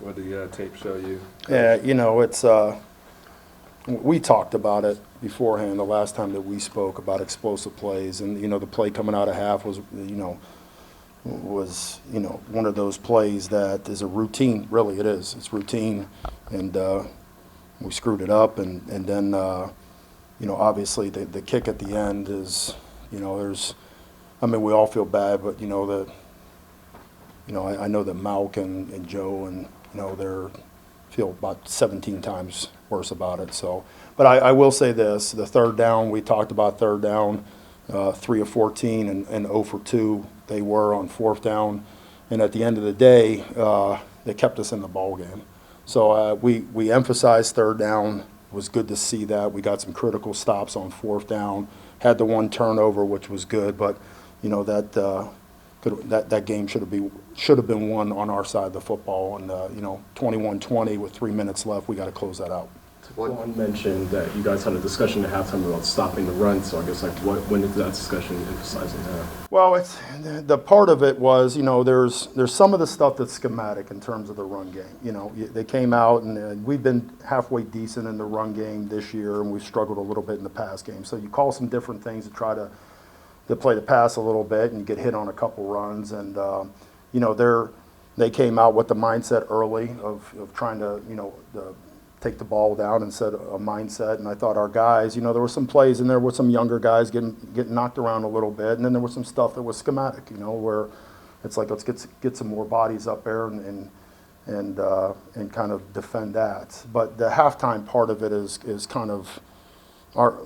What did the tape show you? Yeah, it's we talked about it beforehand the last time that we spoke about explosive plays, and the play coming out of half was one of those plays that is a routine. Really, it is. It's routine, and we screwed it up, and then obviously the kick at the end is there's. I mean, we all feel bad, but I know that Malk and Joe and they're feel about 17 times worse about it. So, but I will say this: the third down, we talked about third down, 3 of 14 and 0 for 2 they were on fourth down, and at the end of the day, they kept us in the ball game. So we emphasized third down. It was good to see that. We got some critical stops on fourth down. Had the one turnover, which was good, but that game should have been won on our side of the football. And 21-20 with 3 minutes left, we got to close that out. One mentioned that you guys had a discussion at halftime about stopping the run. So I guess when did that discussion emphasizing that? Well, it's the part of it was there's some of the stuff that's schematic in terms of the run game. They came out and we've been halfway decent in the run game this year, and we've struggled a little bit in the pass game. So you call some different things to try to play the pass a little bit, and you get hit on a couple runs. And they came out with the mindset early of trying to take the ball down and set a mindset. And I thought our guys, there were some plays in there with some younger guys getting knocked around a little bit, and then there was some stuff that was schematic, where it's like let's get some more bodies up there and kind of defend that. But the halftime part of it is kind of our.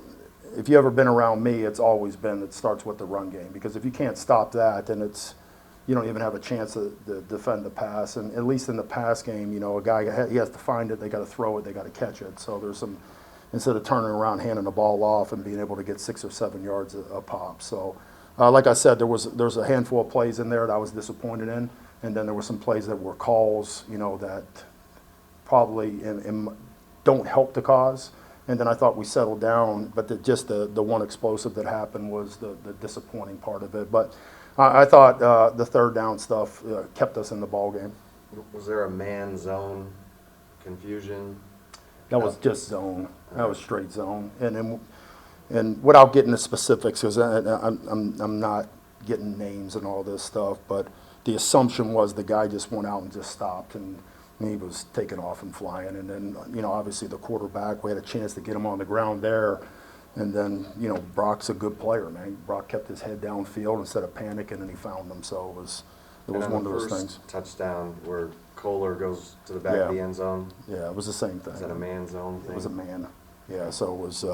If you ever been around me, it's always been it starts with the run game, because if you can't stop that, then you don't even have a chance to defend the pass. And at least in the pass game, a guy, he has to find it, they got to throw it, they got to catch it. So there's some, instead of turning around, handing the ball off and being able to get 6 or 7 yards a pop. So like I said, there's a handful of plays in there that I was disappointed in, and then there were some plays that were calls, that probably don't help the cause. And then I thought we settled down, but the one explosive that happened was the disappointing part of it. But I thought the third down stuff kept us in the ball game. Was there a man zone confusion? That was just zone. That was straight zone. And without getting the specifics, because I'm not getting names and all this stuff, but the assumption was the guy just went out and just stopped, and he was taking off and flying. And then obviously the quarterback, we had a chance to get him on the ground there. And then, Brock's a good player, man. Brock kept his head downfield instead of panicking, and he found them. So it was one of those things. Touchdown where Kohler goes to the back of the end zone. Yeah, it was the same thing. Is that a man zone thing? It was a man. Yeah, so it was,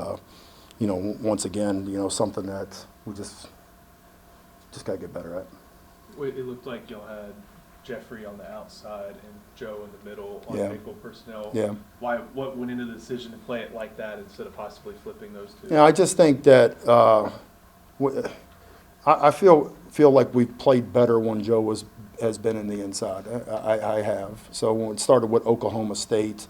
once again, something that we just got to get better at. It looked like y'all had Jeffrey on the outside and Joe in the middle on nickel personnel. Yeah. What went into the decision to play it like that instead of possibly flipping those two? Yeah, I just think that I feel like we've played better when Joe has been in the inside. I have. So when it started with Oklahoma State,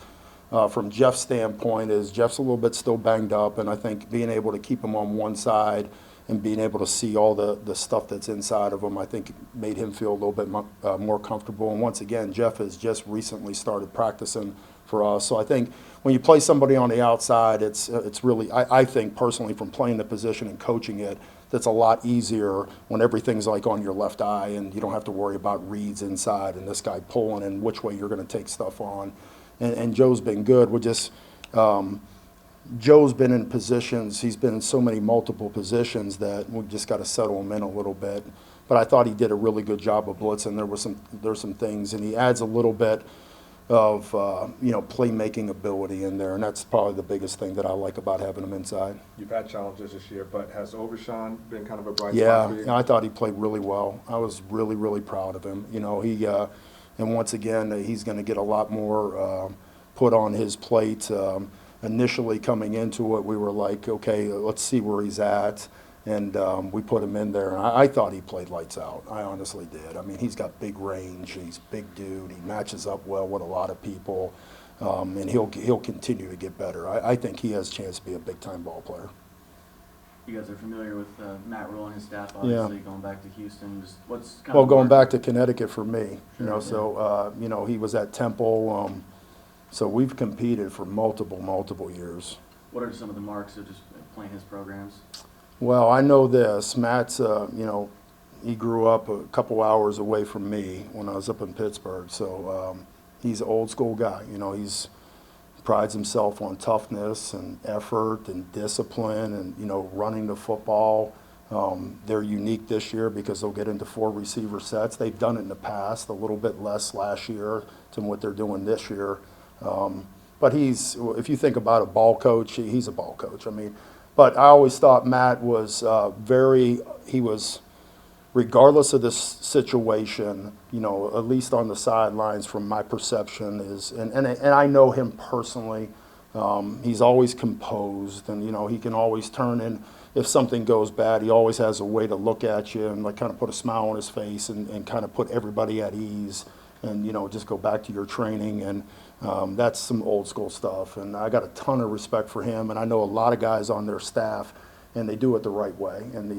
from Jeff's standpoint, Jeff's a little bit still banged up, and I think being able to keep him on one side and being able to see all the stuff that's inside of him, I think made him feel a little bit more comfortable. And once again, Jeff has just recently started practicing for us. So I think when you play somebody on the outside, it's really, I think personally, from playing the position and coaching it, that's a lot easier when everything's like on your left eye and you don't have to worry about reads inside and this guy pulling and which way you're going to take stuff on. And Joe's been good. We're just Joe's been in positions, he's been in so many multiple positions that we just got to settle him in a little bit. But I thought he did a really good job of blitzing. There's some things, and he adds a little bit of playmaking ability in there, and that's probably the biggest thing that I like about having him inside. You've had challenges this year, but has Overshawn been kind of a bright spot for you? Yeah, I thought he played really well. I was really, really proud of him. He and once again, he's going to get a lot more put on his plate. Initially coming into it, we were like, okay, let's see where he's at. And we put him in there. And I thought he played lights out. I honestly did. I mean, he's got big range. He's a big dude. He matches up well with a lot of people. And he'll continue to get better. I think he has a chance to be a big-time ball player. you guys are familiar with Matt Rule and his staff, obviously, going back to Houston. Just what's kind Well, of going back to Connecticut for me, Sure, so, he was at Temple, so we've competed for multiple years. what are some of the marks of just playing his programs? Well, I know this, Matt's, he grew up a couple hours away from me when I was up in Pittsburgh, so he's an old school guy. He's prides himself on toughness and effort and discipline and, running the football. They're unique this year because they'll get into 4 receiver sets. They've done it in the past, a little bit less last year than what they're doing this year. But if you think about a ball coach, he's a ball coach. But I always thought Matt was he was, regardless of the situation, at least on the sidelines from my perception and I know him personally, he's always composed and, he can always turn in, if something goes bad, he always has a way to look at you and kind of put a smile on his face and kind of put everybody at ease and, just go back to your training. And that's some old school stuff. And I got a ton of respect for him. And I know a lot of guys on their staff and they do it the right way. And,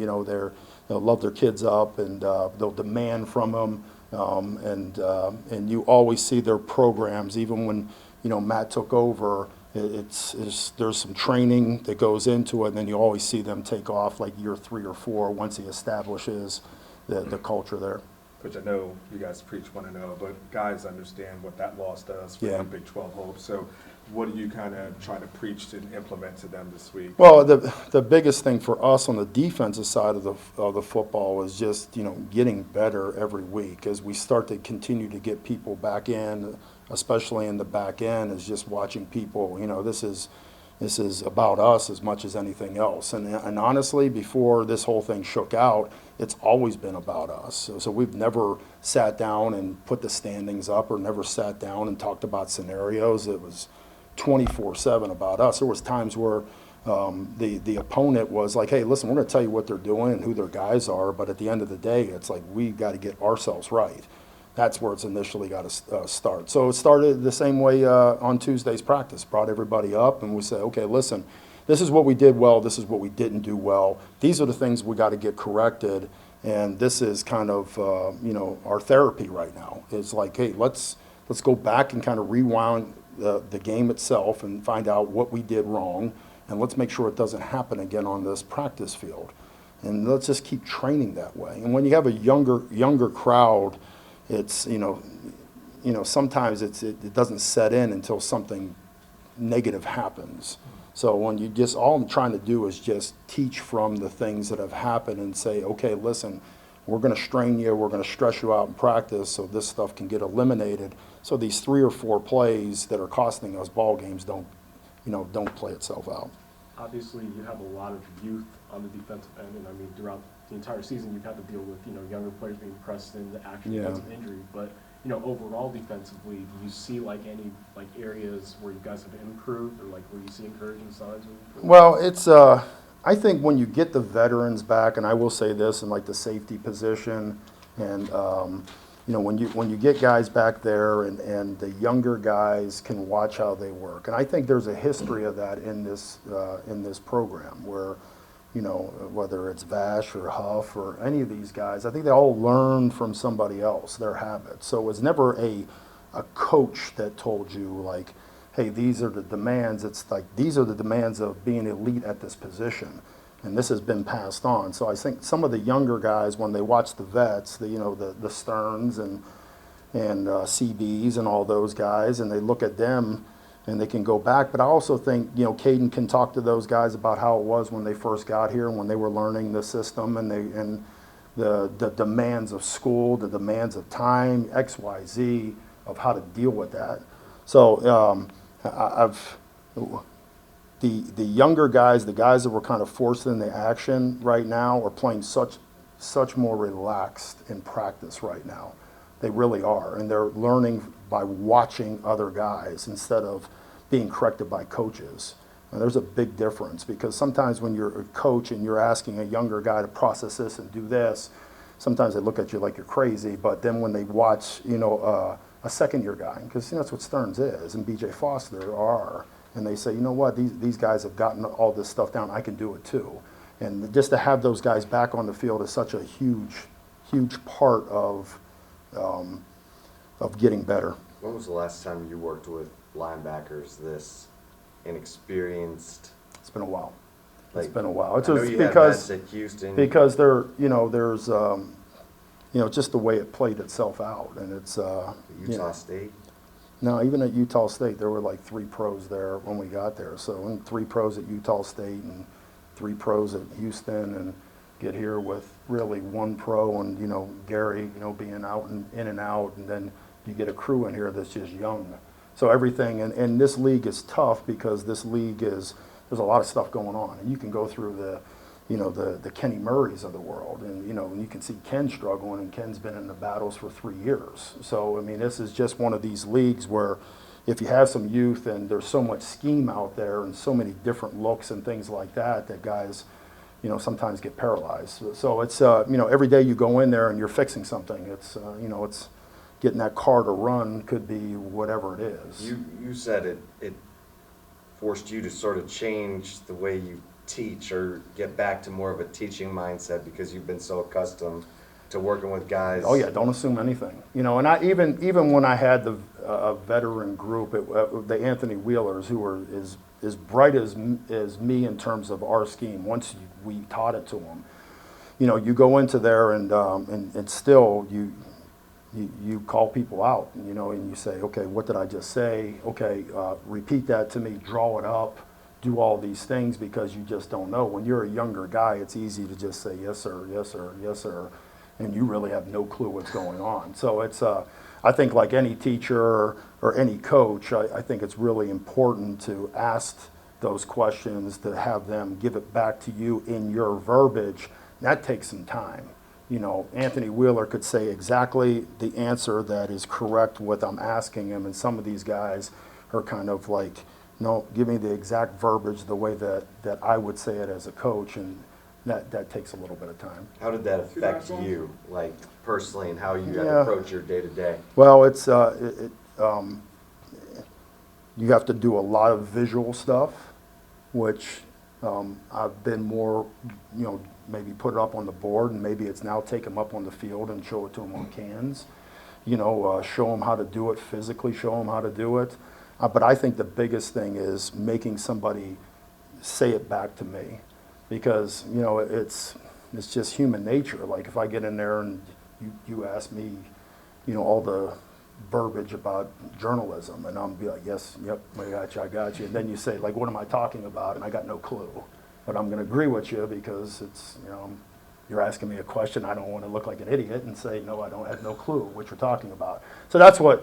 they'll love their kids up and they'll demand from them. And you always see their programs, even when, Matt took over, there's some training that goes into it, and then you always see them take off like year 3 or 4 once he establishes the culture there. Which I know you guys preach 1-0, but guys understand what that loss does for the Big 12 hopes. So what are you kind of trying to preach and implement to them this week? Well, the biggest thing for us on the defensive side of the football is just, getting better every week as we start to continue to get people back in, especially in the back end, is just watching people. This is about us as much as anything else. And honestly, before this whole thing shook out, it's always been about us. So we've never sat down and put the standings up or never sat down and talked about scenarios. It was 24/7 about us. There was times where the opponent was like, hey, listen, we're going to tell you what they're doing and who their guys are, but at the end of the day, it's like we got to get ourselves right. That's where it's initially got to start. So it started the same way on Tuesday's practice, brought everybody up, and we said, okay, listen, this is what we did well, this is what we didn't do well. These are the things we got to get corrected, and this is kind of, our therapy right now. It's like, hey, let's go back and kind of rewind the game itself and find out what we did wrong, and let's make sure it doesn't happen again on this practice field. And let's just keep training that way. And when you have a younger crowd, it's, sometimes it doesn't set in until something negative happens. So when all I'm trying to do is just teach from the things that have happened and say, okay, listen, we're going to strain you, we're going to stress you out in practice so this stuff can get eliminated. So these 3 or 4 plays that are costing us ball games don't play itself out. Obviously, you have a lot of youth on the defensive end, and throughout the entire season, you've had to deal with, younger players being pressed into actual defensive injury. But, overall defensively, do you see any areas where you guys have improved or where you see encouraging signs of improvement? Well, it's I think when you get the veterans back, and I will say this in the safety position, and when you get guys back there and the younger guys can watch how they work, and I think there's a history of that in this program where, whether it's Vash or Huff or any of these guys, I think they all learn from somebody else, their habits. So it was never a coach that told you hey, these are the demands. It's these are the demands of being elite at this position. And this has been passed on. So I think some of the younger guys, when they watch the vets, the Stearns and CBs and all those guys, and they look at them and they can go back. But I also think, Caden can talk to those guys about how it was when they first got here and when they were learning the system and the demands of school, the demands of time, X, Y, Z, of how to deal with that. So the younger guys, the guys that were kind of forced into action right now are playing such more relaxed in practice right now. They really are, and they're learning by watching other guys instead of being corrected by coaches. And there's a big difference because sometimes when you're a coach and you're asking a younger guy to process this and do this, sometimes they look at you like you're crazy, but then when they watch, a second-year guy, because that's what Stearns is and B.J. Foster are, and they say, you know what, these guys have gotten all this stuff down, I can do it too. And just to have those guys back on the field is such a huge part of getting better. When was the last time you worked with linebackers this inexperienced? It's been a while. Like, It's been a while. It's I know just you had because vets at Houston. because there, there's just the way it played itself out, and it's Utah State. No, even at Utah State, there were like 3 pros there when we got there. So, and 3 pros at Utah State and 3 pros at Houston, and get here with really 1 pro and, Gary, being out and in and out, and then you get a crew in here that's just young. So everything, and this league is tough because this league there's a lot of stuff going on. And you can go through the Kenny Murrays of the world, and you can see Ken struggling, and Ken's been in the battles for 3 years. So I mean, this is just one of these leagues where if you have some youth and there's so much scheme out there and so many different looks and things like that, that guys, sometimes get paralyzed. So it's every day you go in there and you're fixing something. It's it's getting that car to run, could be whatever it is. You said it forced you to sort of change the way you teach or get back to more of a teaching mindset because you've been so accustomed to working with guys. Oh yeah, don't assume anything. And I even when I had the veteran group, the Anthony Wheelers, who were as bright as me in terms of our scheme. Once we taught it to them, you go into there and still you call people out, and you say, okay, what did I just say? Okay, repeat that to me, draw it up, do all these things, because you just don't know. When you're a younger guy, it's easy to just say, yes, sir, yes, sir, yes, sir, and you really have no clue what's going on. So it's, I think like any teacher or any coach, I think it's really important to ask those questions, to have them give it back to you in your verbiage. That takes some time. Anthony Wheeler could say exactly the answer that is correct what I'm asking him, and some of these guys are kind of like, no, give me the exact verbiage the way that I would say it as a coach, and that takes a little bit of time. How did that affect you, like personally, and how you had to Yeah. approach your day to day? Well, it's you have to do a lot of visual stuff, which I've been more, maybe put it up on the board, and maybe it's now take them up on the field and show it to them on cans. Show them how to do it physically, show them how to do it. But I think the biggest thing is making somebody say it back to me, because it's just human nature. Like if I get in there and you ask me, all the verbiage about journalism, and I'll be like, yes, yep, I got you. And then you say, like, what am I talking about? And I got no clue. But I'm going to agree with you because it's, you're asking me a question. I don't want to look like an idiot and say, no, I have no clue what you're talking about. So that's what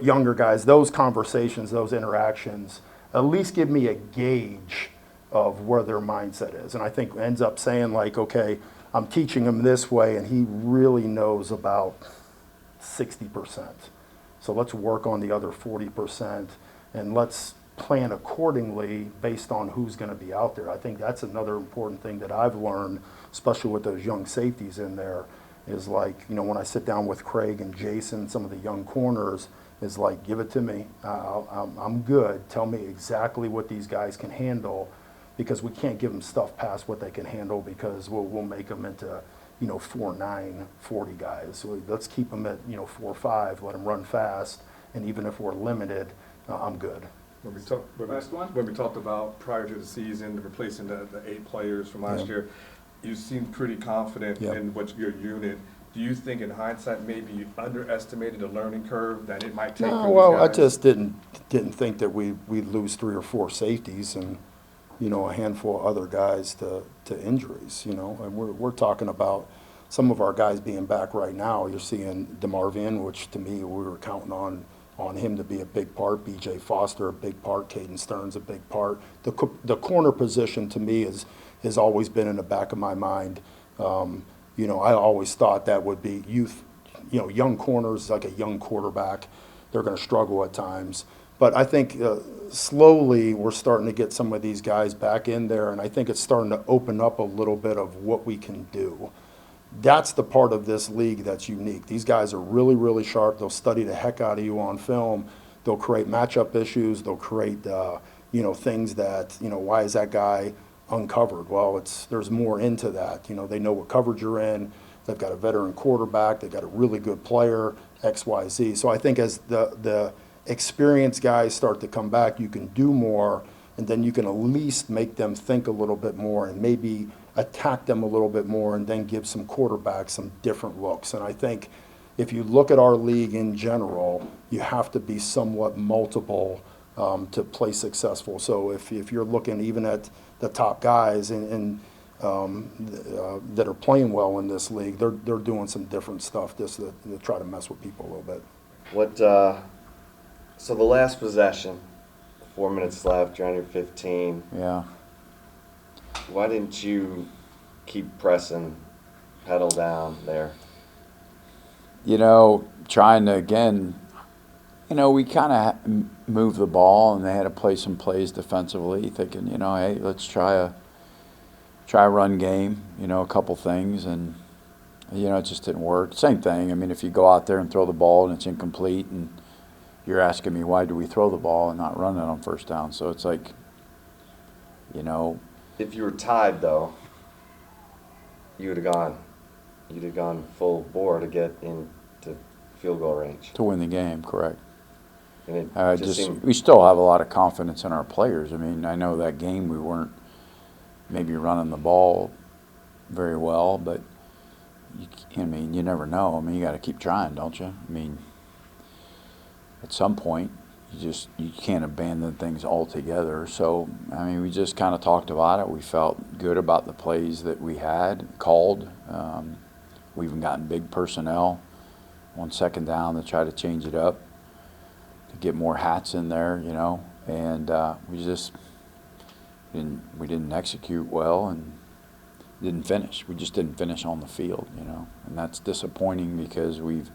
younger guys, those conversations, those interactions, at least give me a gauge of where their mindset is. And I think ends up saying like, okay, I'm teaching him this way and he really knows about 60%. So let's work on the other 40% and let's plan accordingly based on who's going to be out there. I think that's another important thing that I've learned, especially with those young safeties in there, is like, when I sit down with Craig and Jason, some of the young corners, is like, give it to me. I'm good. Tell me exactly what these guys can handle, because we can't give them stuff past what they can handle, because we'll make them into 4.9, 40 guys. So let's keep them at 4.5, let them run fast, and even if we're limited, I'm good. When we talked about prior to the season, replacing the 8 players from last year, you seemed pretty confident in what your unit. Do you think in hindsight maybe you underestimated the learning curve that it might take for these Well, I guys? just didn't think that we'd lose 3 or 4 safeties and a handful of other guys to injuries. And we're talking about some of our guys being back right now. You're seeing DeMarvin, which to me we were counting on him to be a big part. B.J. Foster a big part. Caden Stearns a big part. The corner position to me has always been in the back of my mind. I always thought that would be youth, young corners, like a young quarterback. They're going to struggle at times. But I think slowly we're starting to get some of these guys back in there, and I think it's starting to open up a little bit of what we can do. That's the part of this league that's unique. These guys are really, really sharp. They'll study the heck out of you on film. They'll create matchup issues. They'll create, things that, why is that guy uncovered. Well, there's more into that. You know, they know what coverage you're in. They've got a veteran quarterback. They've got a really good player, X, Y, Z. So I think as the experienced guys start to come back, you can do more, and then you can at least make them think a little bit more and maybe attack them a little bit more, and then give some quarterbacks some different looks. And I think if you look at our league in general, you have to be somewhat multiple to play successful. So if you're looking even at the top guys that are playing well in this league, they're doing some different stuff just to try to mess with people a little bit. What, so the last possession, 4 minutes left, you're on your 15. Yeah. Why didn't you keep pressing, pedal down there? You know, trying to, again, you know, we kind of moved the ball, and they had to play some plays defensively, thinking, you know, hey, let's try a run game, you know, a couple things, and, you know, it just didn't work. Same thing. I mean, if you go out there and throw the ball and it's incomplete, and you're asking me why do we throw the ball and not run it on first down, so it's like, you know. If you were tied, though, you would have gone. You'd have gone full bore to get into field goal range. To win the game, correct. And it We still have a lot of confidence in our players. I mean, I know that game we weren't maybe running the ball very well, but I mean, you never know. I mean, you got to keep trying, don't you? I mean, at some point, you can't abandon things altogether. So, I mean, we just kind of talked about it. We felt good about the plays that we had called. We even gotten big personnel on second down to try to change it up, to get more hats in there, you know. And we just didn't execute well and didn't finish. We just didn't finish on the field, you know. And that's disappointing because we've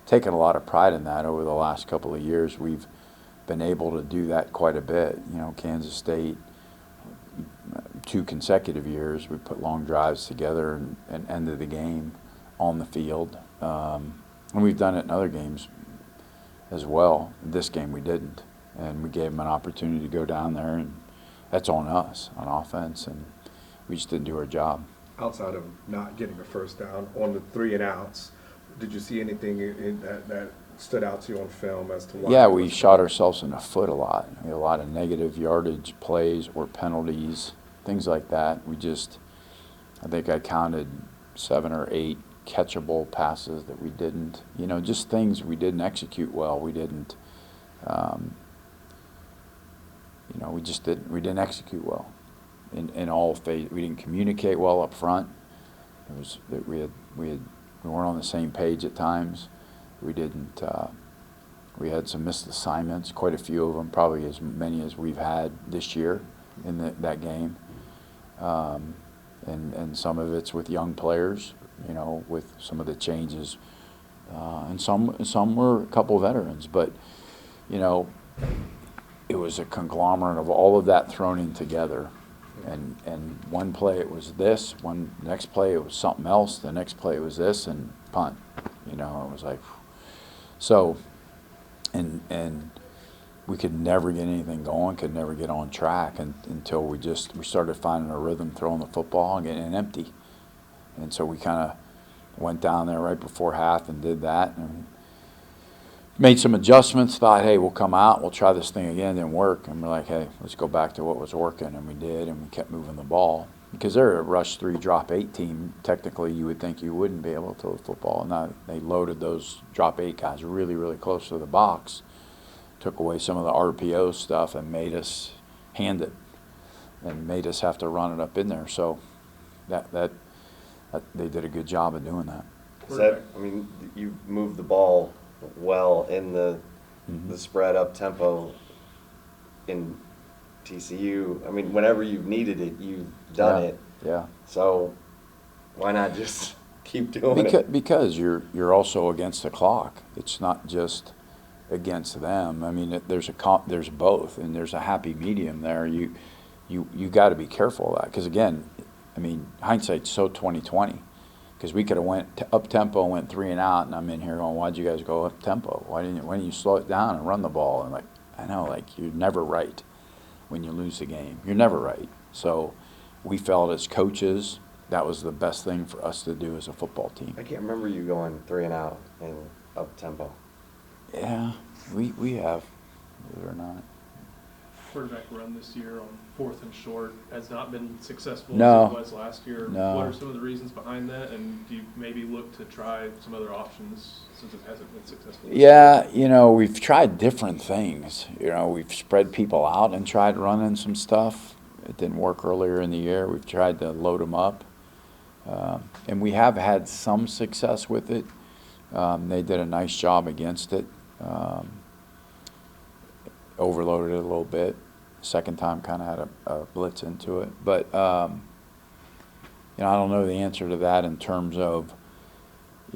taken a lot of pride in that over the last couple of years. We've been able to do that quite a bit. You know, Kansas State, 2 consecutive years, we put long drives together and ended the game on the field. And we've done it in other games as well. This game we didn't. And we gave them an opportunity to go down there, and that's on us on offense, and we just didn't do our job. Outside of not getting a first down on the 3 and outs, did you see anything in that stood out to you on film as to why? Yeah, we shot ourselves in the foot a lot. We had a lot of negative yardage plays or penalties, things like that. I think I counted 7 or 8 catchable passes that we didn't, you know, just things we didn't execute well. We didn't, you know, we didn't execute well in all phases. We didn't communicate well up front. It was that we weren't on the same page at times. We didn't. We had some missed assignments, quite a few of them, probably as many as we've had this year in that game. And some of it's with young players, you know, with some of the changes, and some were a couple veterans, but you know, it was a conglomerate of all of that thrown in together. And one play it was this, next play it was something else, the next play it was this, and punt. You know, it was like, so, and we could never get anything going, could never get on track until we started finding a rhythm throwing the football and getting it empty. And so we kind of went down there right before half and did that, and made some adjustments, thought, hey, we'll come out, we'll try this thing again, didn't work. And we're like, hey, let's go back to what was working, and we did, and we kept moving the ball. Because they're a rush 3, drop 8 team, technically you would think you wouldn't be able to throw the football. And now they loaded those drop 8 guys really, really close to the box, took away some of the RPO stuff and made us hand it and made us have to run it up in there. So that they did a good job of doing that. I mean, you moved the ball well in the spread up tempo in TCU. I mean, whenever you've needed it, you've done it. Yeah. So why not just keep doing it? Because you're also against the clock. It's not just against them. I mean, there's both, and there's a happy medium there. You got to be careful of that, because again, I mean, hindsight's so 20/20. Because we could have went up tempo and went 3 and out, and I'm in here going, why'd you guys go up tempo? Why didn't you slow it down and run the ball? And like, I know, like, you're never right when you lose the game. You're never right. So we felt as coaches that was the best thing for us to do as a football team. I can't remember you going 3 and out in up tempo. Yeah, we have, believe it or not. Quarterback run this year on 4th and short has not been successful No. as it was last year. No. What are some of the reasons behind that, and do you maybe look to try some other options since it hasn't been successful? Yeah, you know, we've tried different things. You know, we've spread people out and tried running some stuff. It didn't work earlier in the year. We've tried to load them up. And we have had some success with it. They did a nice job against it. Overloaded it a little bit. Second time kind of had a blitz into it. But, you know, I don't know the answer to that in terms of,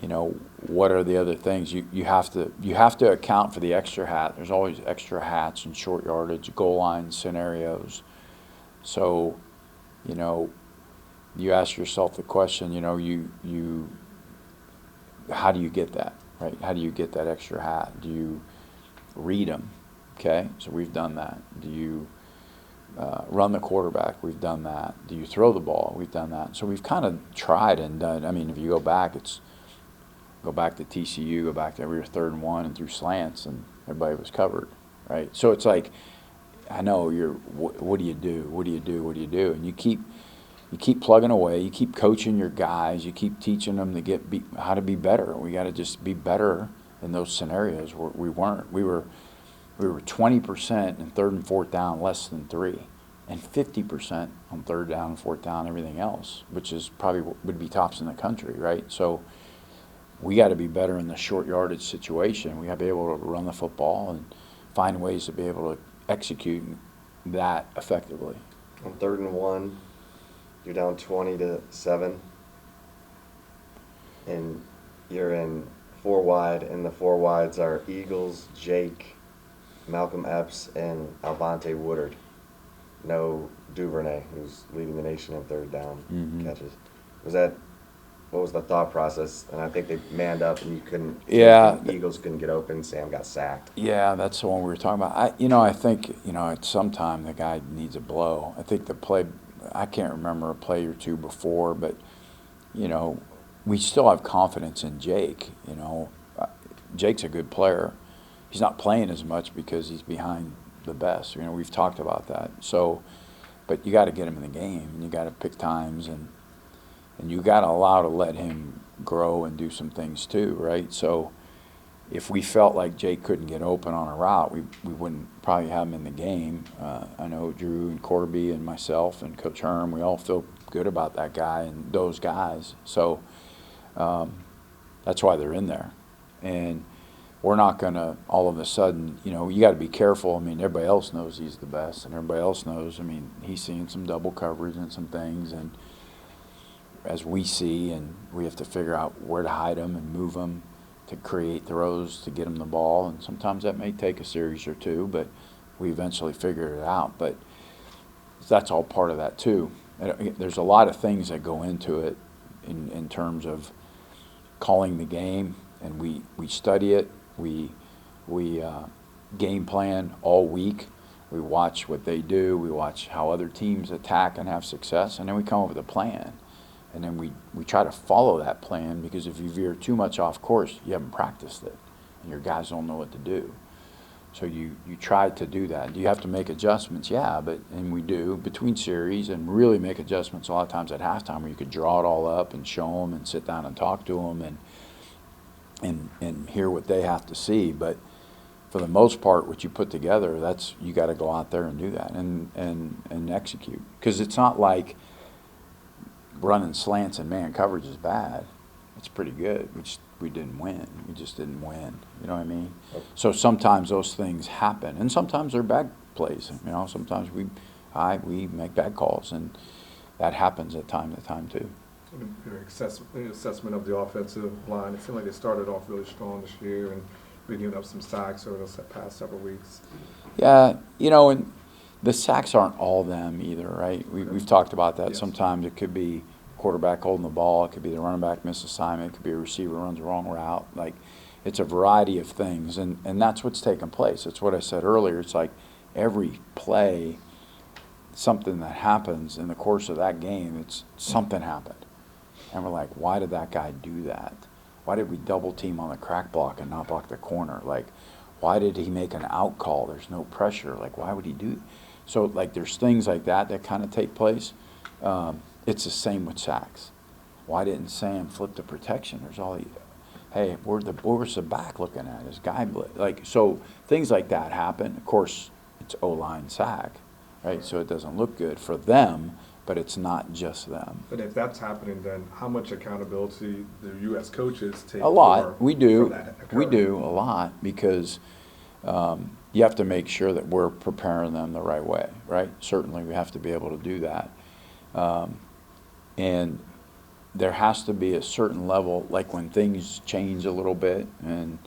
you know, what are the other things. You have to account for the extra hat. There's always extra hats and short yardage, goal line scenarios. So, you know, you ask yourself the question, you know, how do you get that, right? How do you get that extra hat? Do you read them? Okay, so we've done that. Do you run the quarterback? We've done that. Do you throw the ball? We've done that. So we've kind of tried and done. I mean, if you go back, go back to TCU, go back to we were 3rd and 1 and threw slants and everybody was covered, right? So it's like, I know what do you do? What do you do? What do you do? And you keep plugging away. You keep coaching your guys. You keep teaching them to how to be better. We got to just be better in those scenarios where we weren't. We were 20% in 3rd and 4th down, less than 3, and 50% on 3rd down and 4th down, everything else, which is probably would be tops in the country, right? So we got to be better in the short yardage situation. We got to be able to run the football and find ways to be able to execute that effectively. On 3rd and 1, you're down 20-7, and you're in 4 wide, and the 4 wides are Eagles, Jake, Malcolm Epps, and Alvante Woodard. No Duvernay, who's leading the nation in 3rd down catches. What was the thought process? And I think they manned up and you couldn't. Yeah. The Eagles couldn't get open. Sam got sacked. Yeah, that's the one we were talking about. I think, at some time the guy needs a blow. I think the play, I can't remember a play or two before, but, we still have confidence in Jake. Jake's a good player. He's not playing as much because he's behind the best. We've talked about that. So, but you got to get him in the game, and you got to pick times, and you got to allow to let him grow and do some things too, right? So, if we felt like Jake couldn't get open on a route, we wouldn't probably have him in the game. I know Drew and Corby and myself and Coach Herm, we all feel good about that guy and those guys. So, that's why they're in there. And we're not going to all of a sudden, you got to be careful. Everybody else knows he's the best, and everybody else knows, he's seeing some double coverage and some things, and as we see, and we have to figure out where to hide them and move them to create throws to get them the ball. And sometimes that may take a series or two, but we eventually figure it out. But that's all part of that too. There's a lot of things that go into it in terms of calling the game, and we study it. We game plan all week. We watch what they do. We watch how other teams attack and have success, and then we come up with a plan. And then we try to follow that plan, because if you veer too much off course, you haven't practiced it, and your guys don't know what to do. So you try to do that. Do you have to make adjustments? Yeah, and we do between series, and really make adjustments a lot of times at halftime, where you could draw it all up and show them and sit down and talk to them and hear what they have to see. But for the most part, what you put together, you got to go out there and do that and execute, because it's not like running slants and man coverage is bad. It's pretty good. We didn't win. We just didn't win. You know what I mean? So sometimes those things happen, and sometimes they're bad plays. Sometimes we make bad calls, and that happens at time to time too. Your assessment of the offensive line, it seemed like they started off really strong this year, and we're giving up some sacks over the past several weeks. Yeah, and the sacks aren't all them either, right? We've talked about that. Yes. Sometimes it could be quarterback holding the ball. It could be the running back misassignment. It could be a receiver runs the wrong route. Like, it's a variety of things, and that's what's taking place. It's what I said earlier. It's like every play something that happens in the course of that game, it's something happened. And we're like, why did that guy do that? Why did we double team on the crack block and not block the corner? Like, why did he make an out call? There's no pressure. Like, why would he do? So, like, there's things like that that kind of take place. It's the same with sacks. Why didn't Sam flip the protection? There's all, hey, where's the back looking at? His guy blitz. Like, so things like that happen. Of course, it's O-line sack, right? So it doesn't look good for them, but it's not just them. But if that's happening, then how much accountability do you as coaches take? A lot. We do. For that We occurring? do a lot because you have to make sure that we're preparing them the right way, right? Certainly we have to be able to do that. And there has to be a certain level, like when things change a little bit and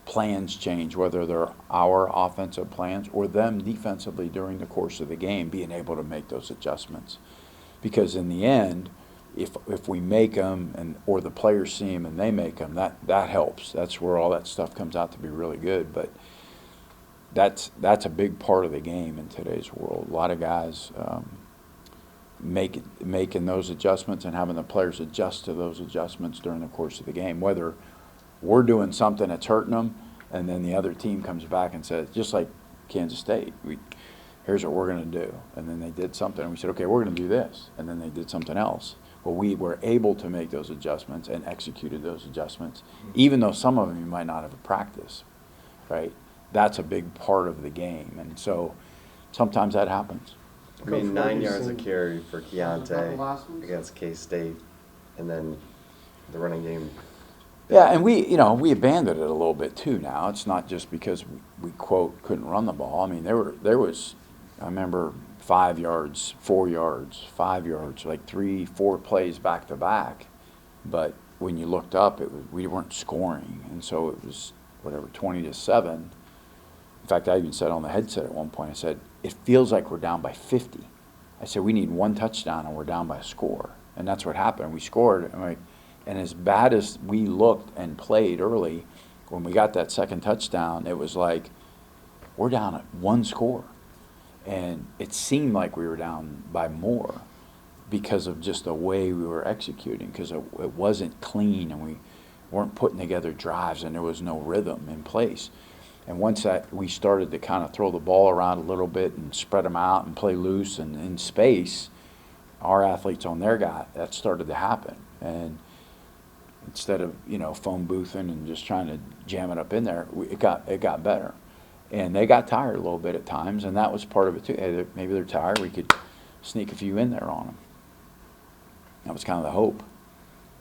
plans change, whether they're our offensive plans or them defensively during the course of the game, being able to make those adjustments. Because in the end, if we make them and or the players see them and they make them, that helps. That's where all that stuff comes out to be really good. But that's a big part of the game in today's world. A lot of guys making those adjustments and having the players adjust to those adjustments during the course of the game, whether we're doing something that's hurting them and then the other team comes back and says, just like Kansas State, here's what we're going to do. And then they did something and we said, okay, we're going to do this. And then they did something else. Well, we were able to make those adjustments and executed those adjustments, even though some of them you might not have practiced, right? That's a big part of the game. And so sometimes that happens. I mean, Coach, 9 what yards have of you carry for Couple last Keontae ones? against K-State, and then the running game. Yeah, and we abandoned it a little bit too now. It's not just because we quote couldn't run the ball. I mean, there was I remember 5 yards, 4 yards, 5 yards, like 3-4 plays back to back. But when you looked up, we weren't scoring, and so it was whatever 20-7. In fact, I even said on the headset at one point, I said, it feels like we're down by 50. I said, we need one touchdown and we're down by a score. And that's what happened. We scored. And as bad as we looked and played early, when we got that second touchdown, it was like, we're down at one score. And it seemed like we were down by more because of just the way we were executing, because it wasn't clean and we weren't putting together drives and there was no rhythm in place. And once that we started to kind of throw the ball around a little bit and spread them out and play loose and in space, our athletes on their guy, that started to happen. And instead of, phone boothing and just trying to jam it up in there, it got better. And they got tired a little bit at times, and that was part of it too. Hey, maybe they're tired. We could sneak a few in there on them. That was kind of the hope.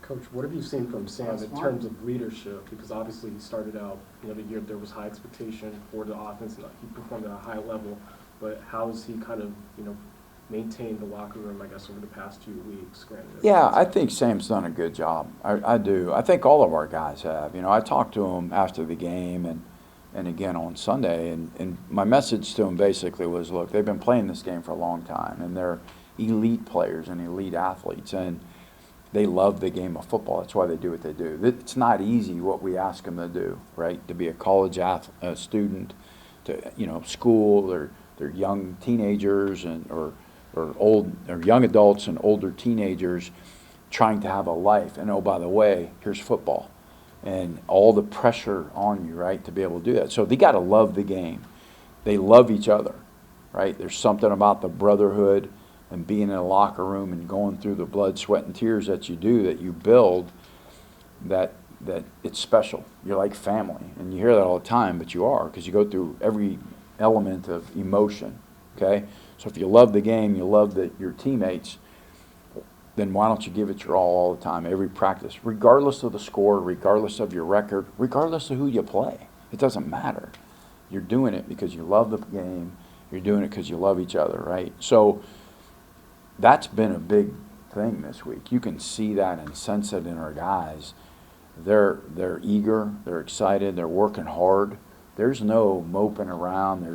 Coach, what have you seen from Sam in terms of leadership? Because obviously he started out, the year there was high expectation for the offense, and he performed at a high level. But how has he kind of, maintained the locker room, I guess, over the past 2 weeks? Granted, Yeah, I think Sam's done a good job. I do. I think all of our guys have. I talked to him after the game and again on Sunday, and my message to him basically was, look, they've been playing this game for a long time, and they're elite players and elite athletes, and they love the game of football. That's why they do what they do. It's not easy what we ask them to do, right? To be a college student, to school, they're young teenagers or young adults and older teenagers trying to have a life. And oh, by the way, here's football, and all the pressure on you, right, to be able to do that. So they got to love the game. They love each other, right? There's something about the brotherhood and being in a locker room and going through the blood, sweat, and tears that you do, that you build, that it's special. You're like family. And you hear that all the time, but you are, because you go through every element of emotion, okay? So if you love the game, you love your teammates, then why don't you give it your all the time, every practice, regardless of the score, regardless of your record, regardless of who you play. It doesn't matter. You're doing it because you love the game. You're doing it because you love each other, right? So that's been a big thing this week. You can see that and sense it in our guys. They're eager, they're excited, they're working hard. There's no moping around.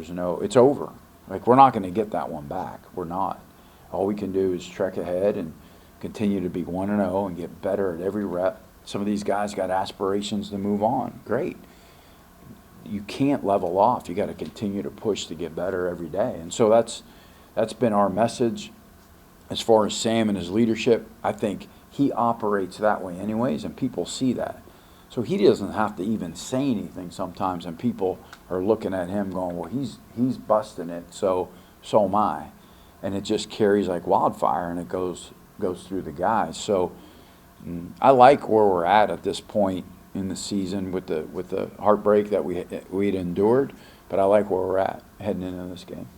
It's over. Like, we're not going to get that one back. We're not. All we can do is trek ahead and continue to be 1-0 and get better at every rep. Some of these guys got aspirations to move on. Great. You can't level off. You got to continue to push to get better every day. And so That's been our message. As far as Sam and his leadership, I think he operates that way anyways, and people see that. So he doesn't have to even say anything sometimes, and people are looking at him going, well, he's busting it, so am I. And it just carries like wildfire, and it goes through the guys. So I like where we're at this point in the season with the heartbreak that we'd endured, but I like where we're at heading into this game.